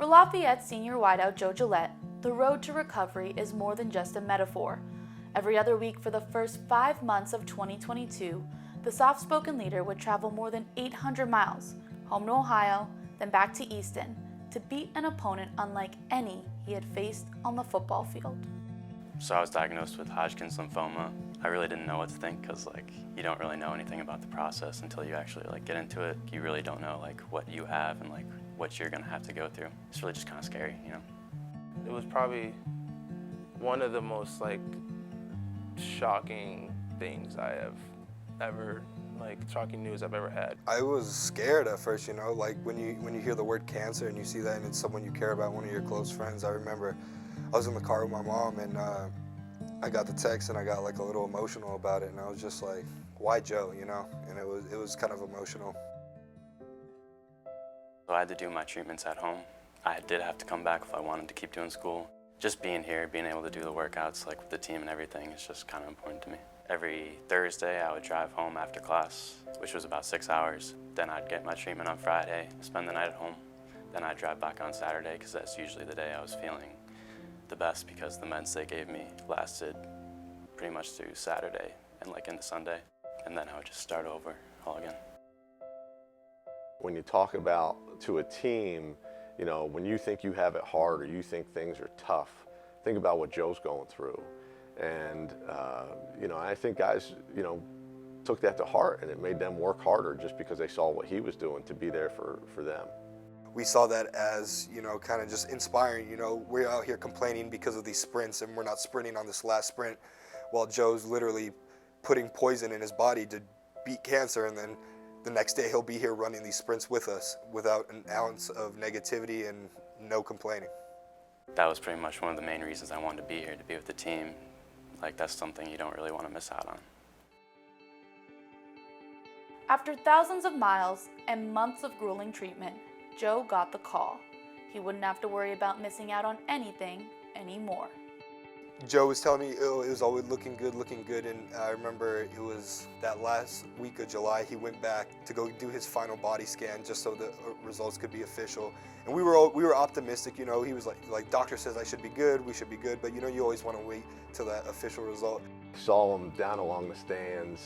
For Lafayette senior wideout Joe Gillette, the road to recovery is more than just a metaphor. Every other week for the first 5 months of 2022, the soft-spoken leader would travel more than 800 miles, home to Ohio, then back to Easton, to beat an opponent unlike any he had faced on the football field. So I was diagnosed with Hodgkin's lymphoma. I really didn't know what to think because you don't really know anything about the process until you actually get into it. You really don't know what you have and what you're gonna have to go through. It's really just kind of scary, you know. It was probably one of the most shocking things I have ever, shocking news I've ever had. I was scared at first, you know, when you hear the word cancer and you see that and it's someone you care about, one of your close friends. I remember I was in the car with my mom and I got the text and I got a little emotional about it, and I was just like, why Joe, you know? And it was kind of emotional. So I had to do my treatments at home. I did have to come back if I wanted to keep doing school. Just being here, being able to do the workouts with the team and everything is just kind of important to me. Every Thursday I would drive home after class, which was about 6 hours. Then I'd get my treatment on Friday, spend the night at home. Then I'd drive back on Saturday because that's usually the day I was feeling the best because the meds they gave me lasted pretty much through Saturday and into Sunday. And then I would just start over all again. When you talk about to a team, you know, when you think you have it hard or you think things are tough, think about what Joe's going through. And, you know, I think guys, you know, took that to heart and it made them work harder just because they saw what he was doing to be there for them. We saw that as, you know, kind of just inspiring. You know, we're out here complaining because of these sprints and we're not sprinting on this last sprint while Joe's literally putting poison in his body to beat cancer, and then the next day he'll be here running these sprints with us without an ounce of negativity and no complaining. That was pretty much one of the main reasons I wanted to be here, to be with the team. That's something you don't really want to miss out on. After thousands of miles and months of grueling treatment, Joe got the call. He wouldn't have to worry about missing out on anything anymore. Joe was telling me it was always looking good, and I remember it was that last week of July he went back to go do his final body scan just so the results could be official. And we were optimistic, you know. He was like doctor says I should be good, we should be good, but you know you always want to wait till that official result. Saw him down along the stands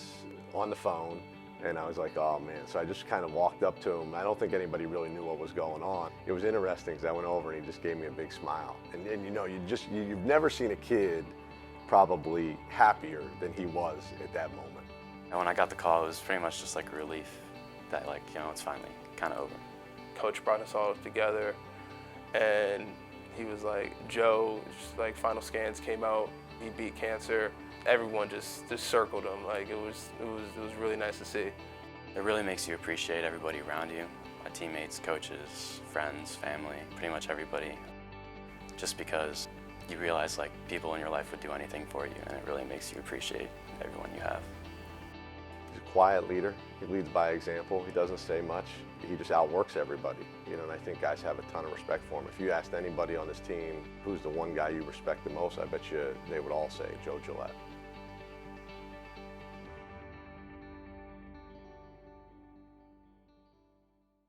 on the phone, and I was like, oh man. So I just kind of walked up to him. I don't think anybody really knew what was going on. It was interesting because I went over and he just gave me a big smile. And you know, you've never seen a kid probably happier than he was at that moment. And when I got the call, it was pretty much just a relief that you know, it's finally kind of over. Coach brought us all together and he was like, Joe, just final scans came out, he beat cancer. Everyone just circled him. It was really nice to see. It really makes you appreciate everybody around you, my teammates, coaches, friends, family, pretty much everybody. Just because you realize people in your life would do anything for you, and it really makes you appreciate everyone you have. He's a quiet leader. He leads by example. He doesn't say much. He just outworks everybody. You know, and I think guys have a ton of respect for him. If you asked anybody on this team who's the one guy you respect the most, I bet you they would all say Joe Gillette.